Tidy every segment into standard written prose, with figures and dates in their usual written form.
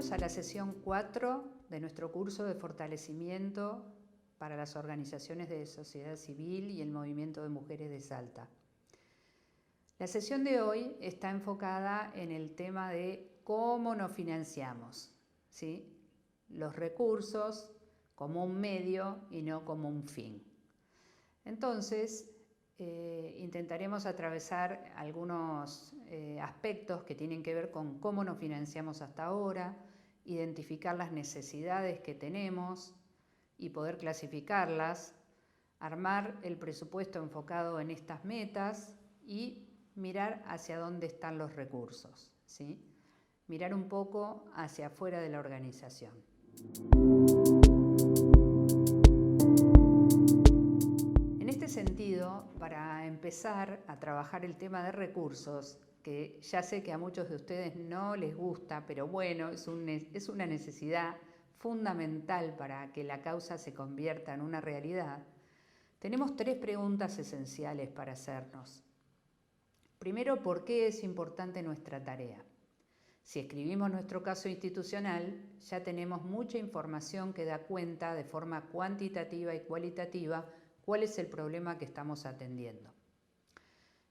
Bienvenidos a la sesión 4 de nuestro curso de fortalecimiento para las organizaciones de sociedad civil y el movimiento de mujeres de Salta. La sesión de hoy está enfocada en el tema de cómo nos financiamos, ¿sí? Los recursos como un medio y no como un fin. Entonces, intentaremos atravesar algunos aspectos que tienen que ver con cómo nos financiamos hasta ahora, identificar las necesidades que tenemos y poder clasificarlas, armar el presupuesto enfocado en estas metas y mirar hacia dónde están los recursos, ¿sí? Mirar un poco hacia afuera de la organización. En este sentido, para empezar a trabajar el tema de recursos, que ya sé que a muchos de ustedes no les gusta, pero bueno, es una necesidad fundamental para que la causa se convierta en una realidad, tenemos 3 preguntas esenciales para hacernos. Primero, ¿por qué es importante nuestra tarea? Si escribimos nuestro caso institucional, ya tenemos mucha información que da cuenta de forma cuantitativa y cualitativa cuál es el problema que estamos atendiendo.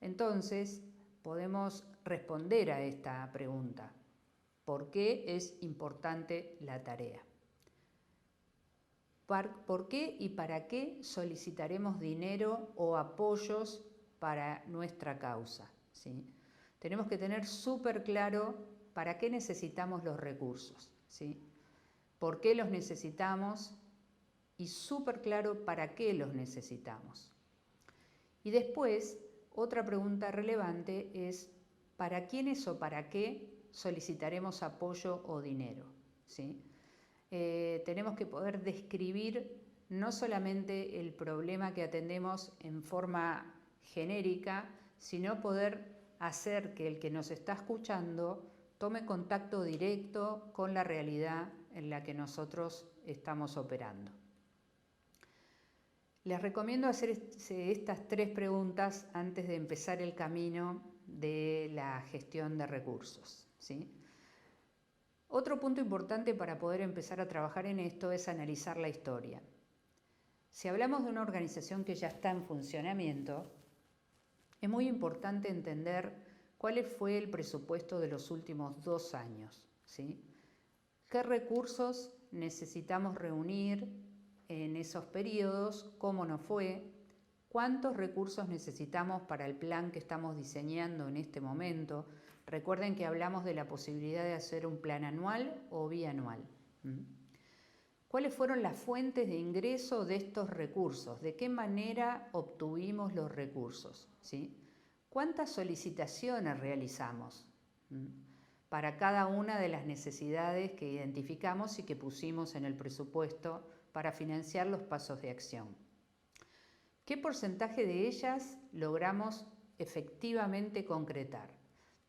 Entonces, podemos responder a esta pregunta. ¿Por qué es importante la tarea? ¿Por qué y para qué solicitaremos dinero o apoyos para nuestra causa? ¿Sí? Tenemos que tener súper claro para qué necesitamos los recursos, ¿sí? ¿Por qué los necesitamos? Y súper claro para qué los necesitamos. Y después, otra pregunta relevante es ¿para quiénes o para qué solicitaremos apoyo o dinero? ¿Sí? Tenemos que poder describir no solamente el problema que atendemos en forma genérica, sino poder hacer que el que nos está escuchando tome contacto directo con la realidad en la que nosotros estamos operando. Les recomiendo hacerse estas 3 preguntas antes de empezar el camino de la gestión de recursos, ¿sí? Otro punto importante para poder empezar a trabajar en esto es analizar la historia. Si hablamos de una organización que ya está en funcionamiento, es muy importante entender cuál fue el presupuesto de los últimos 2 años, ¿sí? ¿Qué recursos necesitamos reunir en esos periodos? ¿Cómo nos fue? ¿Cuántos recursos necesitamos para el plan que estamos diseñando en este momento? Recuerden que hablamos de la posibilidad de hacer un plan anual o bianual. ¿Cuáles fueron las fuentes de ingreso de estos recursos? ¿De qué manera obtuvimos los recursos? ¿Sí? ¿Cuántas solicitaciones realizamos para cada una de las necesidades que identificamos y que pusimos en el presupuesto para financiar los pasos de acción? ¿Qué porcentaje de ellas logramos efectivamente concretar?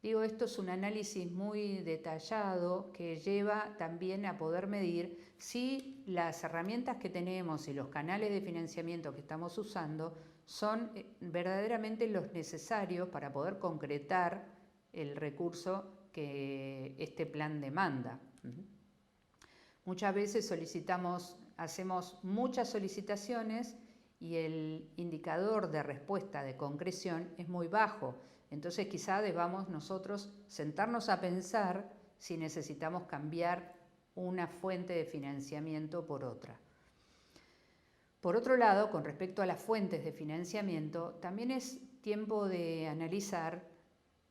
Digo, esto es un análisis muy detallado que lleva también a poder medir si las herramientas que tenemos y los canales de financiamiento que estamos usando son verdaderamente los necesarios para poder concretar el recurso que este plan demanda. Muchas veces hacemos muchas solicitaciones y el indicador de respuesta de concreción es muy bajo. Entonces quizá debamos nosotros sentarnos a pensar si necesitamos cambiar una fuente de financiamiento por otra. Por otro lado, con respecto a las fuentes de financiamiento, también es tiempo de analizar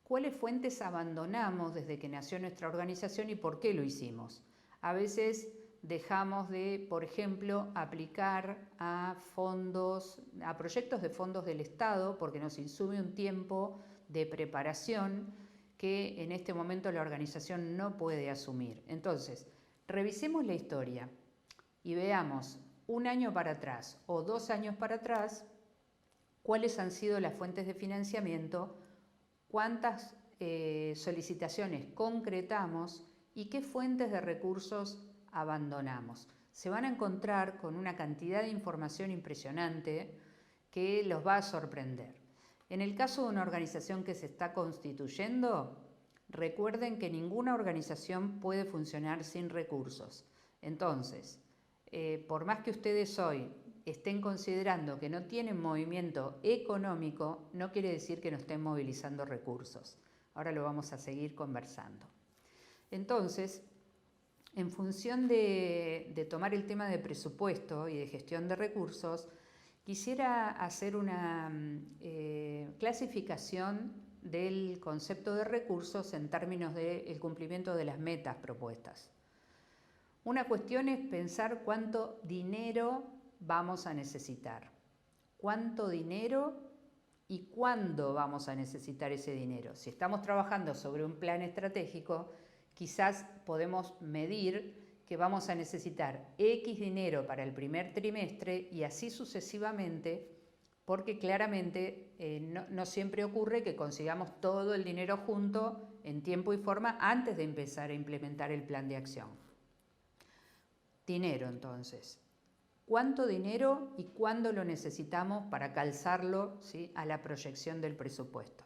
cuáles fuentes abandonamos desde que nació nuestra organización y por qué lo hicimos. A veces dejamos de, por ejemplo, aplicar a proyectos de fondos del Estado porque nos insume un tiempo de preparación que en este momento la organización no puede asumir. Entonces, revisemos la historia y veamos 1 año para atrás o 2 años para atrás cuáles han sido las fuentes de financiamiento, cuántas solicitaciones concretamos y qué fuentes de recursos abandonamos. Se van a encontrar con una cantidad de información impresionante que los va a sorprender. En el caso de una organización que se está constituyendo, Recuerden que ninguna organización puede funcionar sin recursos. Entonces, por más que ustedes hoy estén considerando que no tienen movimiento económico, no quiere decir que no estén movilizando recursos. Ahora lo vamos a seguir conversando. Entonces, en función de tomar el tema de presupuesto y de gestión de recursos, quisiera hacer una clasificación del concepto de recursos en términos del cumplimiento de las metas propuestas. Una cuestión es pensar cuánto dinero vamos a necesitar, cuánto dinero y cuándo vamos a necesitar ese dinero. Si estamos trabajando sobre un plan estratégico, quizás podemos medir que vamos a necesitar X dinero para el primer trimestre y así sucesivamente, porque claramente no siempre ocurre que consigamos todo el dinero junto en tiempo y forma antes de empezar a implementar el plan de acción. Dinero, entonces. ¿Cuánto dinero y cuándo lo necesitamos para calzarlo, ¿sí?, a la proyección del presupuesto?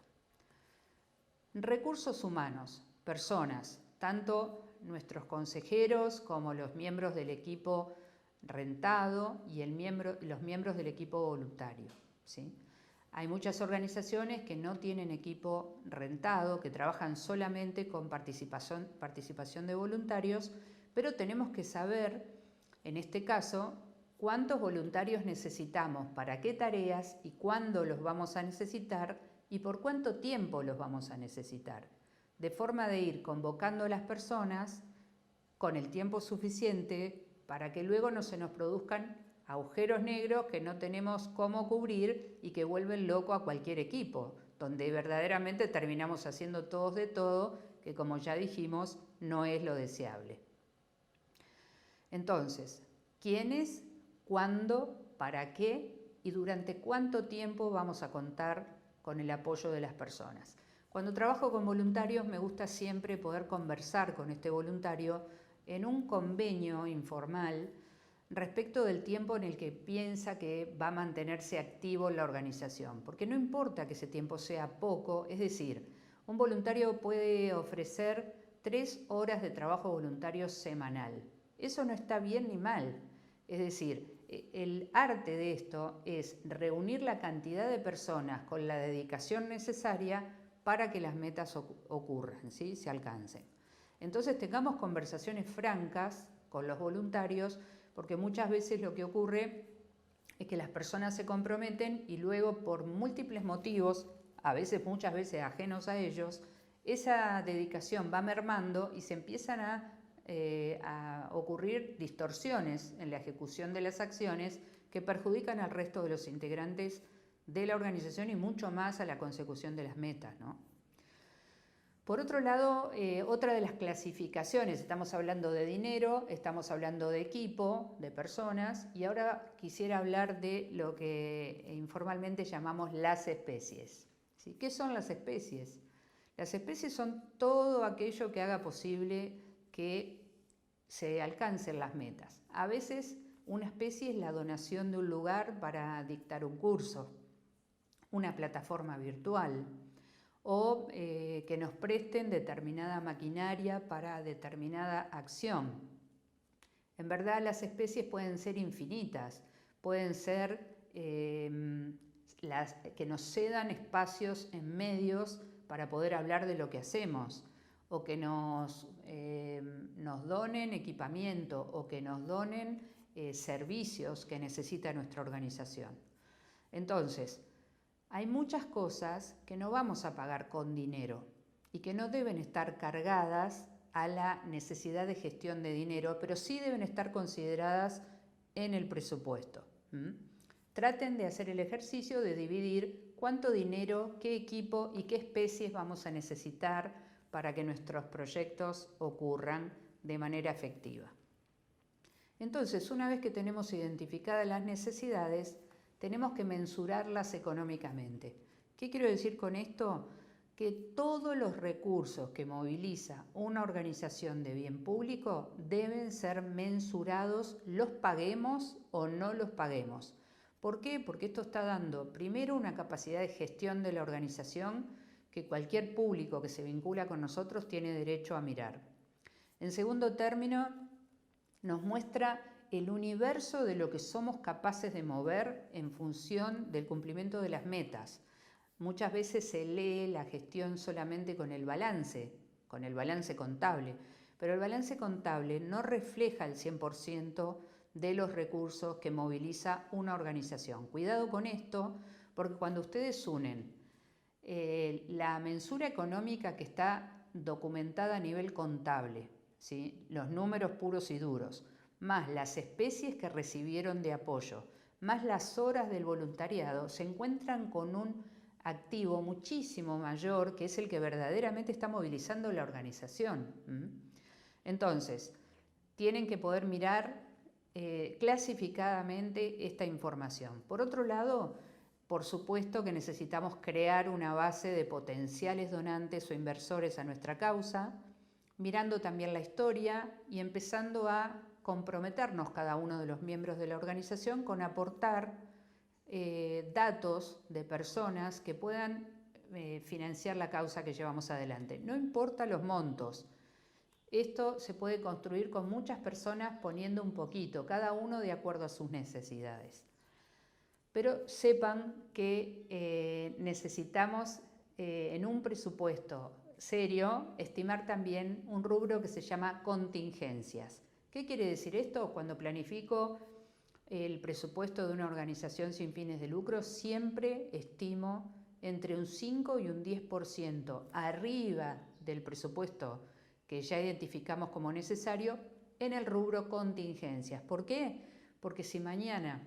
Recursos humanos, personas, tanto nuestros consejeros como los miembros del equipo rentado y los miembros del equipo voluntario, ¿sí? Hay muchas organizaciones que no tienen equipo rentado, que trabajan solamente con participación de voluntarios, pero tenemos que saber, en este caso, cuántos voluntarios necesitamos, para qué tareas y cuándo los vamos a necesitar y por cuánto tiempo los vamos a necesitar, de forma de ir convocando a las personas con el tiempo suficiente para que luego no se nos produzcan agujeros negros que no tenemos cómo cubrir y que vuelven loco a cualquier equipo, donde verdaderamente terminamos haciendo todos de todo, que como ya dijimos, no es lo deseable. Entonces, ¿quiénes, cuándo, para qué y durante cuánto tiempo vamos a contar con el apoyo de las personas? Cuando trabajo con voluntarios me gusta siempre poder conversar con este voluntario en un convenio informal respecto del tiempo en el que piensa que va a mantenerse activo en la organización, porque no importa que ese tiempo sea poco, es decir, un voluntario puede ofrecer 3 horas de trabajo voluntario semanal. Eso no está bien ni mal, es decir, el arte de esto es reunir la cantidad de personas con la dedicación necesaria para que las metas ocurran, ¿sí?, se alcancen. Entonces tengamos conversaciones francas con los voluntarios, porque muchas veces lo que ocurre es que las personas se comprometen y luego por múltiples motivos, muchas veces ajenos a ellos, esa dedicación va mermando y se empiezan a ocurrir distorsiones en la ejecución de las acciones que perjudican al resto de los integrantes de la organización y mucho más a la consecución de las metas, ¿no? Por otro lado, otra de las clasificaciones, estamos hablando de dinero, estamos hablando de equipo, de personas, y ahora quisiera hablar de lo que informalmente llamamos las especies, ¿sí? ¿Qué son las especies? Las especies son todo aquello que haga posible que se alcancen las metas. A veces una especie es la donación de un lugar para dictar un curso, una plataforma virtual, o que nos presten determinada maquinaria para determinada acción. En verdad las especies pueden ser infinitas, pueden ser que nos cedan espacios en medios para poder hablar de lo que hacemos, o que nos donen equipamiento, o que nos donen servicios que necesita nuestra organización. Entonces, hay muchas cosas que no vamos a pagar con dinero y que no deben estar cargadas a la necesidad de gestión de dinero, pero sí deben estar consideradas en el presupuesto. Traten de hacer el ejercicio de dividir cuánto dinero, qué equipo y qué especies vamos a necesitar para que nuestros proyectos ocurran de manera efectiva. Entonces, una vez que tenemos identificadas las necesidades, tenemos que mensurarlas económicamente. ¿Qué quiero decir con esto? Que todos los recursos que moviliza una organización de bien público deben ser mensurados, los paguemos o no los paguemos. ¿Por qué? Porque esto está dando primero una capacidad de gestión de la organización que cualquier público que se vincula con nosotros tiene derecho a mirar. En segundo término, nos muestra el universo de lo que somos capaces de mover en función del cumplimiento de las metas. Muchas veces se lee la gestión solamente con el balance contable, pero el balance contable no refleja el 100% de los recursos que moviliza una organización. Cuidado con esto, porque cuando ustedes unen la mensura económica que está documentada a nivel contable, ¿sí?, los números puros y duros, más las especies que recibieron de apoyo, más las horas del voluntariado, se encuentran con un activo muchísimo mayor, que es el que verdaderamente está movilizando la organización. Entonces, tienen que poder mirar clasificadamente esta información. Por otro lado, por supuesto que necesitamos crear una base de potenciales donantes o inversores a nuestra causa, mirando también la historia y empezando a comprometernos cada uno de los miembros de la organización con aportar datos de personas que puedan financiar la causa que llevamos adelante. No importa los montos. Esto se puede construir con muchas personas poniendo un poquito, cada uno de acuerdo a sus necesidades. Pero sepan que necesitamos en un presupuesto serio estimar también un rubro que se llama contingencias. ¿Qué quiere decir esto? Cuando planifico el presupuesto de una organización sin fines de lucro, siempre estimo entre un 5 y un 10% arriba del presupuesto que ya identificamos como necesario en el rubro contingencias. ¿Por qué? Porque si mañana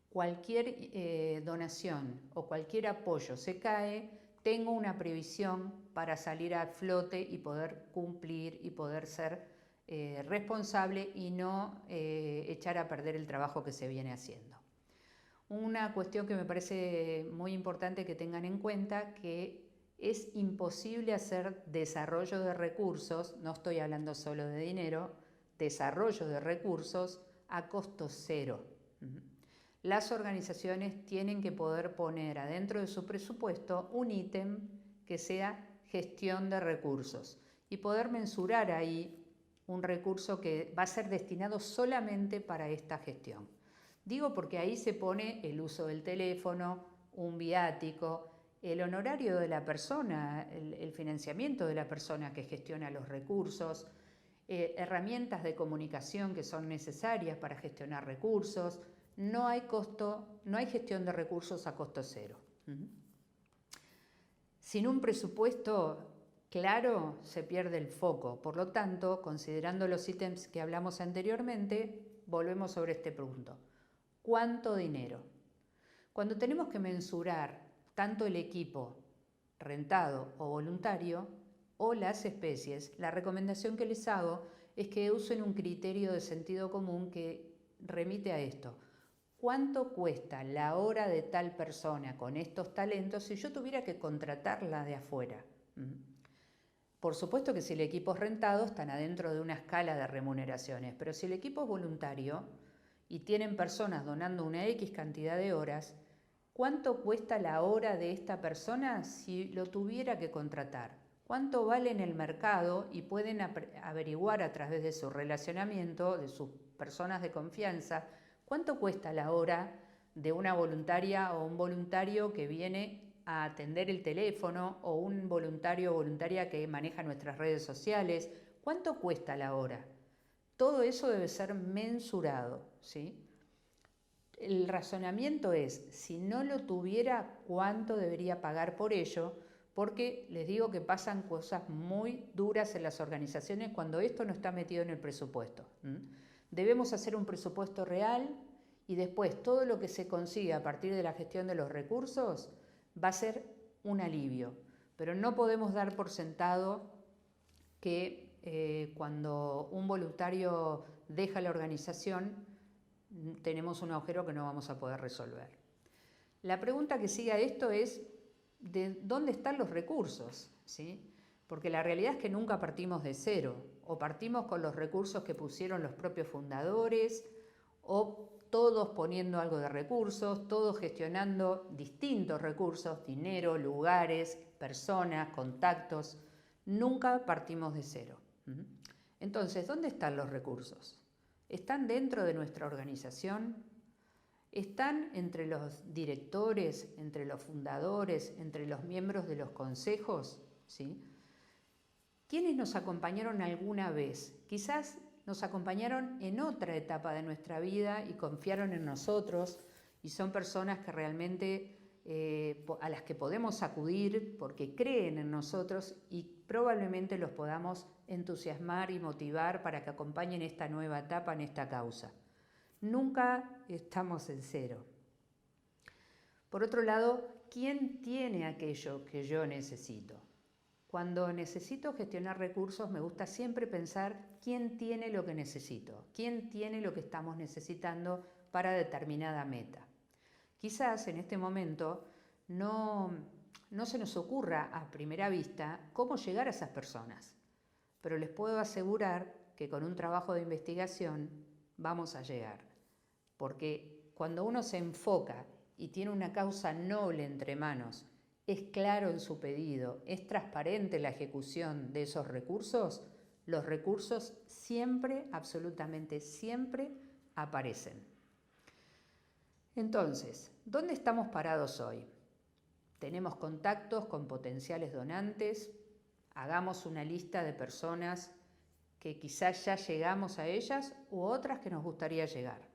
cualquier donación o cualquier apoyo se cae, tengo una previsión para salir a flote y poder cumplir y poder ser responsable y no echar a perder el trabajo que se viene haciendo. Una cuestión que me parece muy importante que tengan en cuenta, que es imposible hacer desarrollo de recursos, no estoy hablando solo de dinero, desarrollo de recursos a costo cero. Las organizaciones tienen que poder poner adentro de su presupuesto un ítem que sea gestión de recursos y poder mensurar ahí un recurso que va a ser destinado solamente para esta gestión. Digo porque ahí se pone el uso del teléfono, un viático, el honorario de la persona, el financiamiento de la persona que gestiona los recursos, herramientas de comunicación que son necesarias para gestionar recursos. No hay gestión de recursos a costo cero. Sin un presupuesto claro, se pierde el foco. Por lo tanto, considerando los ítems que hablamos anteriormente, volvemos sobre este punto. ¿Cuánto dinero? Cuando tenemos que mensurar tanto el equipo rentado o voluntario o las especies, la recomendación que les hago es que usen un criterio de sentido común que remite a esto. ¿Cuánto cuesta la hora de tal persona con estos talentos si yo tuviera que contratarla de afuera? Por supuesto que si el equipo es rentado están adentro de una escala de remuneraciones, pero si el equipo es voluntario y tienen personas donando una X cantidad de horas, ¿cuánto cuesta la hora de esta persona si lo tuviera que contratar? ¿Cuánto vale en el mercado? Y pueden averiguar a través de su relacionamiento, de sus personas de confianza, ¿cuánto cuesta la hora de una voluntaria o un voluntario que viene a atender el teléfono o un voluntario o voluntaria que maneja nuestras redes sociales? ¿Cuánto cuesta la hora? Todo eso debe ser mensurado, ¿sí? El razonamiento es, si no lo tuviera, ¿cuánto debería pagar por ello? Porque les digo que pasan cosas muy duras en las organizaciones cuando esto no está metido en el presupuesto. Debemos hacer un presupuesto real y después todo lo que se consiga a partir de la gestión de los recursos va a ser un alivio, pero no podemos dar por sentado que cuando un voluntario deja la organización tenemos un agujero que no vamos a poder resolver. La pregunta que sigue a esto es ¿de dónde están los recursos? ¿Sí? Porque la realidad es que nunca partimos de cero, o partimos con los recursos que pusieron los propios fundadores, o todos poniendo algo de recursos, todos gestionando distintos recursos, dinero, lugares, personas, contactos. Nunca partimos de cero. Entonces, ¿dónde están los recursos? ¿Están dentro de nuestra organización? ¿Están entre los directores, entre los fundadores, entre los miembros de los consejos? ¿Sí? ¿Quiénes nos acompañaron alguna vez? Quizás nos acompañaron en otra etapa de nuestra vida y confiaron en nosotros y son personas que realmente a las que podemos acudir porque creen en nosotros y probablemente los podamos entusiasmar y motivar para que acompañen esta nueva etapa en esta causa. Nunca estamos en cero. Por otro lado, ¿quién tiene aquello que yo necesito? Cuando necesito gestionar recursos, me gusta siempre pensar quién tiene lo que necesito, quién tiene lo que estamos necesitando para determinada meta. Quizás en este momento no se nos ocurra a primera vista cómo llegar a esas personas, pero les puedo asegurar que con un trabajo de investigación vamos a llegar, porque cuando uno se enfoca y tiene una causa noble entre manos, es claro en su pedido, es transparente la ejecución de esos recursos, los recursos siempre, absolutamente siempre, aparecen. Entonces, ¿dónde estamos parados hoy? Tenemos contactos con potenciales donantes, hagamos una lista de personas que quizás ya llegamos a ellas u otras que nos gustaría llegar.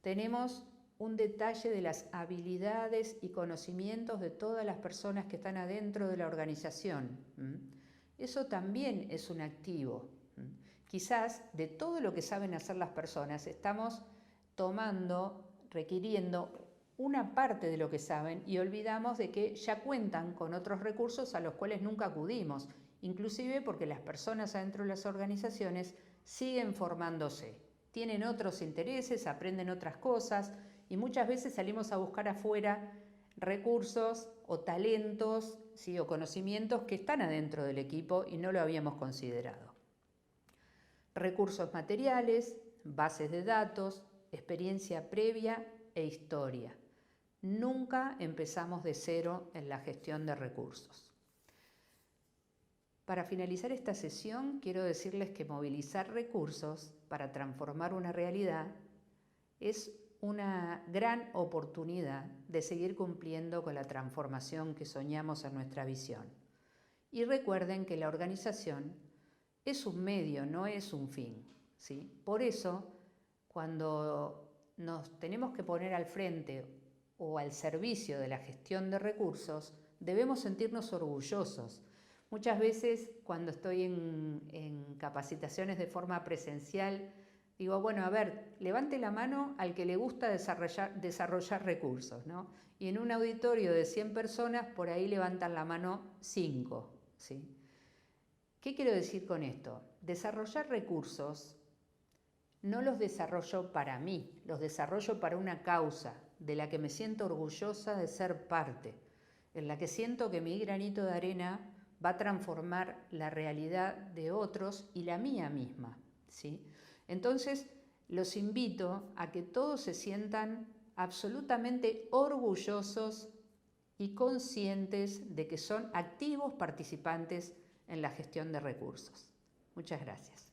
Tenemos un detalle de las habilidades y conocimientos de todas las personas que están adentro de la organización. Eso también es un activo. Quizás de todo lo que saben hacer las personas estamos requiriendo una parte de lo que saben y olvidamos de que ya cuentan con otros recursos a los cuales nunca acudimos, inclusive porque las personas adentro de las organizaciones siguen formándose, tienen otros intereses, aprenden otras cosas y muchas veces salimos a buscar afuera recursos o talentos, ¿sí? O conocimientos que están adentro del equipo y no lo habíamos considerado. Recursos materiales, bases de datos, experiencia previa e historia. Nunca empezamos de cero en la gestión de recursos. Para finalizar esta sesión, quiero decirles que movilizar recursos para transformar una realidad es una gran oportunidad de seguir cumpliendo con la transformación que soñamos en nuestra visión. Y recuerden que la organización es un medio, no es un fin, ¿sí? Por eso, cuando nos tenemos que poner al frente o al servicio de la gestión de recursos, debemos sentirnos orgullosos. Muchas veces cuando estoy en capacitaciones de forma presencial, digo, bueno, a ver, levante la mano al que le gusta desarrollar recursos, ¿no? Y en un auditorio de 100 personas, por ahí levantan la mano 5, ¿sí? ¿Qué quiero decir con esto? Desarrollar recursos no los desarrollo para mí, los desarrollo para una causa de la que me siento orgullosa de ser parte, en la que siento que mi granito de arena va a transformar la realidad de otros y la mía misma, ¿sí? Entonces, los invito a que todos se sientan absolutamente orgullosos y conscientes de que son activos participantes en la gestión de recursos. Muchas gracias.